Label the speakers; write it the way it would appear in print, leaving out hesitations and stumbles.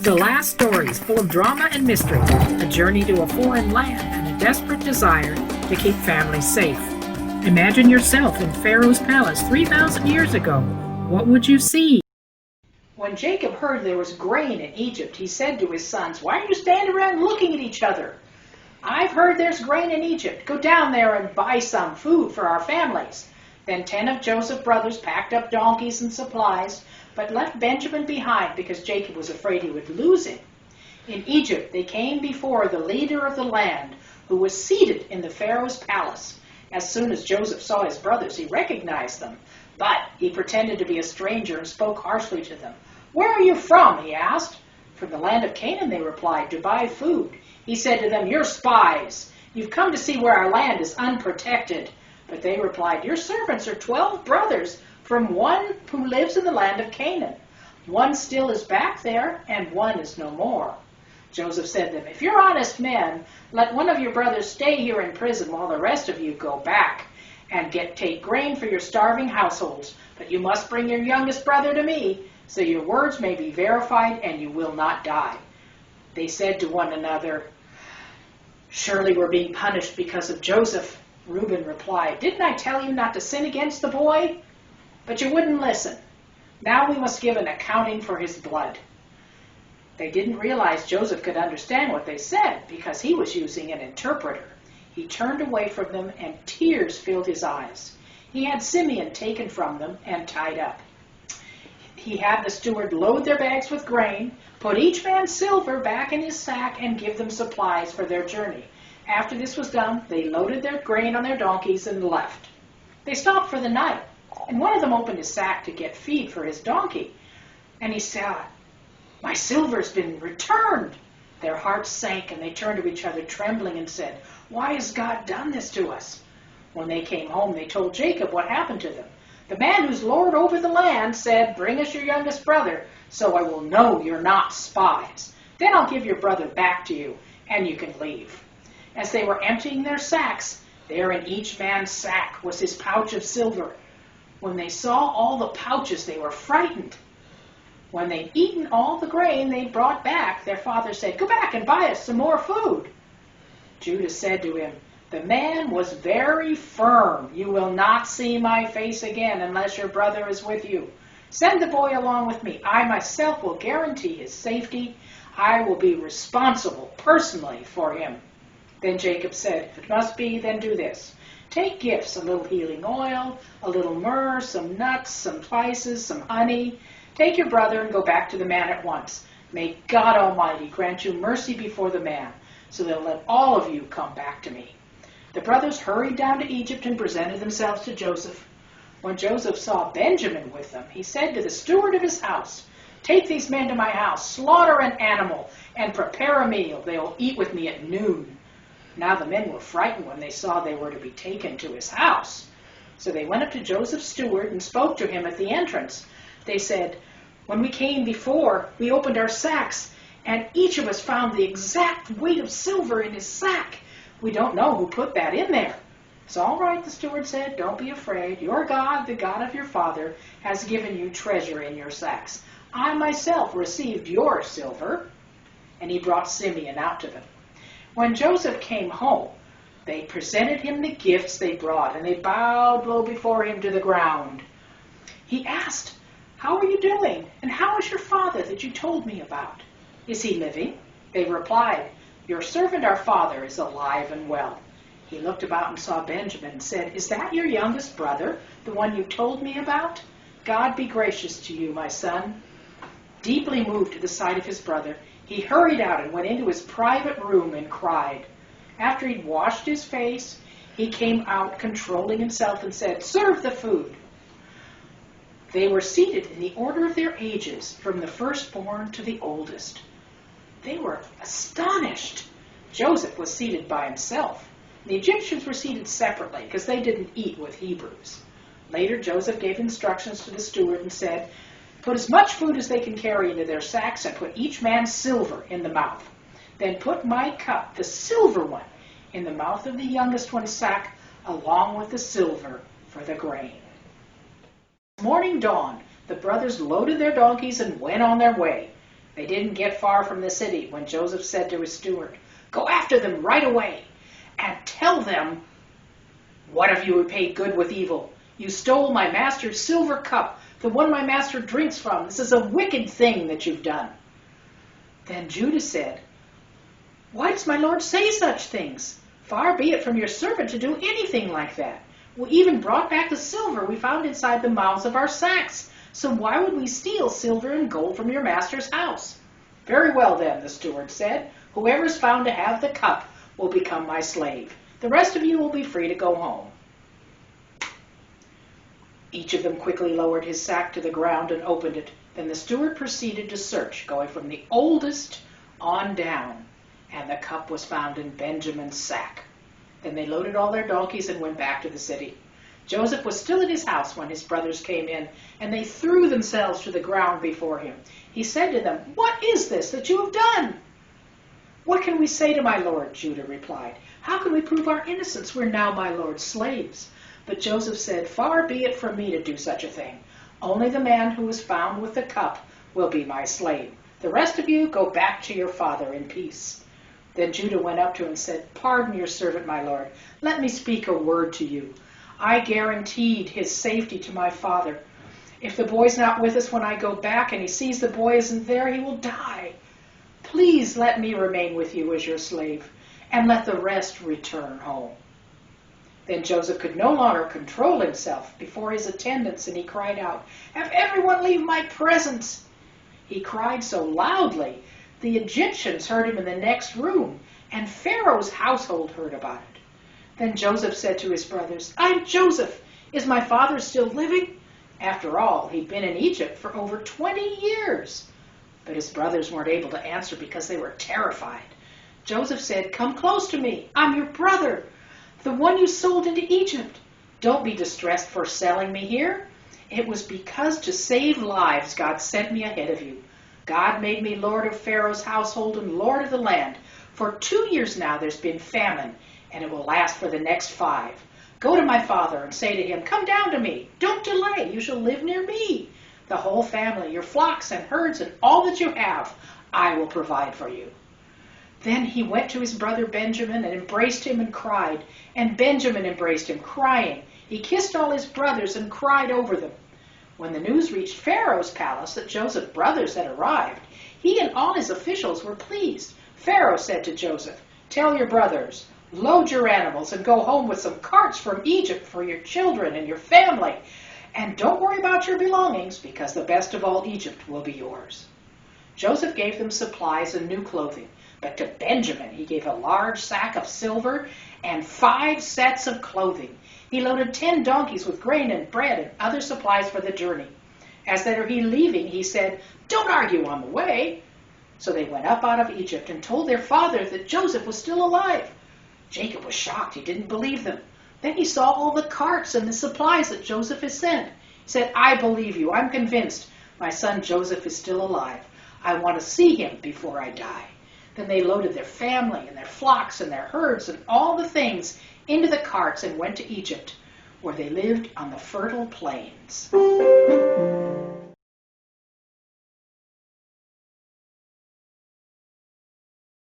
Speaker 1: The last stories full of drama and mystery, a journey to a foreign land, and a desperate desire to keep families safe. Imagine yourself in Pharaoh's palace 3,000 years ago. What would you see?
Speaker 2: When Jacob heard there was grain in Egypt, he said to his sons, "Why do you stand around looking at each other? I've heard there's grain in Egypt. Go down there and buy some food for our families." Then 10 of Joseph's brothers packed up donkeys and supplies, but left Benjamin behind because Jacob was afraid he would lose him. In Egypt, they came before the leader of the land, who was seated in the Pharaoh's palace. As soon as Joseph saw his brothers, he recognized them, but he pretended to be a stranger and spoke harshly to them. "Where are you from?" he asked. "From the land of Canaan," they replied, "to buy food." He said to them, "You're spies. You've come to see where our land is unprotected." But they replied, "Your servants are 12 brothers from one who lives in the land of Canaan. One still is back there, and one is no more." Joseph said to them, "If you're honest men, let one of your brothers stay here in prison while the rest of you go back and take grain for your starving households. But you must bring your youngest brother to me, so your words may be verified and you will not die." They said to one another, "Surely we're being punished because of Joseph." Reuben replied, "Didn't I tell you not to sin against the boy? But you wouldn't listen. Now we must give an accounting for his blood." They didn't realize Joseph could understand what they said because he was using an interpreter. He turned away from them and tears filled his eyes. He had Simeon taken from them and tied up. He had the steward load their bags with grain, put each man's silver back in his sack, and give them supplies for their journey. After this was done, they loaded their grain on their donkeys and left. They stopped for the night, and one of them opened his sack to get feed for his donkey. And he said, "My silver's been returned." Their hearts sank, and they turned to each other trembling and said, "Why has God done this to us?" When they came home, they told Jacob what happened to them. "The man who's lord over the land said, 'Bring us your youngest brother, so I will know you're not spies. Then I'll give your brother back to you, and you can leave.'" As they were emptying their sacks, there in each man's sack was his pouch of silver. When they saw all the pouches, they were frightened. When they'd eaten all the grain they brought back, their father said, "Go back and buy us some more food." Judah said to him, "The man was very firm. You will not see my face again unless your brother is with you. Send the boy along with me. I myself will guarantee his safety. I will be responsible personally for him." Then Jacob said, "If it must be, then do this. Take gifts, a little healing oil, a little myrrh, some nuts, some spices, some honey. Take your brother and go back to the man at once. May God Almighty grant you mercy before the man, so that let all of you come back to me." The brothers hurried down to Egypt and presented themselves to Joseph. When Joseph saw Benjamin with them, he said to the steward of his house, "Take these men to my house, slaughter an animal, and prepare a meal. They will eat with me at noon." Now the men were frightened when they saw they were to be taken to his house. So they went up to Joseph's steward and spoke to him at the entrance. They said, "When we came before, we opened our sacks, and each of us found the exact weight of silver in his sack. We don't know who put that in there." "It's all right," the steward said. "Don't be afraid. Your God, the God of your father, has given you treasure in your sacks. I myself received your silver." And he brought Simeon out to them. When Joseph came home, they presented him the gifts they brought, and they bowed low before him to the ground. He asked, "How are you doing? And how is your father that you told me about? Is he living?" They replied, "Your servant our father is alive and well." He looked about and saw Benjamin and said, "Is that your youngest brother, the one you told me about? God be gracious to you, my son." Deeply moved at the sight of his brother, he hurried out and went into his private room and cried. After he'd washed his face, he came out controlling himself and said, "Serve the food." They were seated in the order of their ages, from the firstborn to the oldest. They were astonished. Joseph was seated by himself. The Egyptians were seated separately because they didn't eat with Hebrews. Later, Joseph gave instructions to the steward and said, "Put as much food as they can carry into their sacks and put each man's silver in the mouth. Then put my cup, the silver one, in the mouth of the youngest one's sack, along with the silver for the grain." Morning dawned. The brothers loaded their donkeys and went on their way. They didn't get far from the city when Joseph said to his steward, "Go after them right away and tell them, 'What have you repaid good with evil? You stole my master's silver cup, the one my master drinks from. This is a wicked thing that you've done.'" Then Judah said, "Why does my lord say such things? Far be it from your servant to do anything like that. We even brought back the silver we found inside the mouths of our sacks. So why would we steal silver and gold from your master's house?" "Very well then," the steward said. "Whoever is found to have the cup will become my slave. The rest of you will be free to go home." Each of them quickly lowered his sack to the ground and opened it. Then the steward proceeded to search, going from the oldest on down, and the cup was found in Benjamin's sack. Then they loaded all their donkeys and went back to the city. Joseph was still at his house when his brothers came in, and they threw themselves to the ground before him. He said to them, "What is this that you have done?" "What can we say to my lord?" Judah replied. "How can we prove our innocence? We're now my lord's slaves." But Joseph said, "Far be it from me to do such a thing. Only the man who is found with the cup will be my slave. The rest of you go back to your father in peace." Then Judah went up to him and said, "Pardon your servant, my lord. Let me speak a word to you. I guaranteed his safety to my father. If the boy's not with us when I go back and he sees the boy isn't there, he will die. Please let me remain with you as your slave, and let the rest return home." Then Joseph could no longer control himself before his attendants, and he cried out, "Have everyone leave my presence!" He cried so loudly, the Egyptians heard him in the next room, and Pharaoh's household heard about it. Then Joseph said to his brothers, "I'm Joseph. Is my father still living?" After all, he'd been in Egypt for over 20 years. But his brothers weren't able to answer because they were terrified. Joseph said, "Come close to me. I'm your brother, the one you sold into Egypt. Don't be distressed for selling me here. It was because to save lives God sent me ahead of you. God made me lord of Pharaoh's household and lord of the land. For 2 years now there's been famine, and it will last for the next 5. Go to my father and say to him, 'Come down to me. Don't delay. You shall live near me. The whole family, your flocks and herds, and all that you have, I will provide for you.'" Then he went to his brother Benjamin and embraced him and cried. And Benjamin embraced him, crying. He kissed all his brothers and cried over them. When the news reached Pharaoh's palace that Joseph's brothers had arrived, he and all his officials were pleased. Pharaoh said to Joseph, "Tell your brothers, load your animals and go home with some carts from Egypt for your children and your family. And don't worry about your belongings, because the best of all Egypt will be yours." Joseph gave them supplies and new clothing, but to Benjamin he gave a large sack of silver and 5 sets of clothing. He loaded 10 donkeys with grain and bread and other supplies for the journey. As they were leaving, he said, "Don't argue on the way." So they went up out of Egypt and told their father that Joseph was still alive. Jacob was shocked. He didn't believe them. Then he saw all the carts and the supplies that Joseph had sent. He said, "I believe you. I'm convinced. My son Joseph is still alive. I want to see him before I die." Then they loaded their family and their flocks and their herds and all the things into the carts and went to Egypt, where they lived on the fertile plains.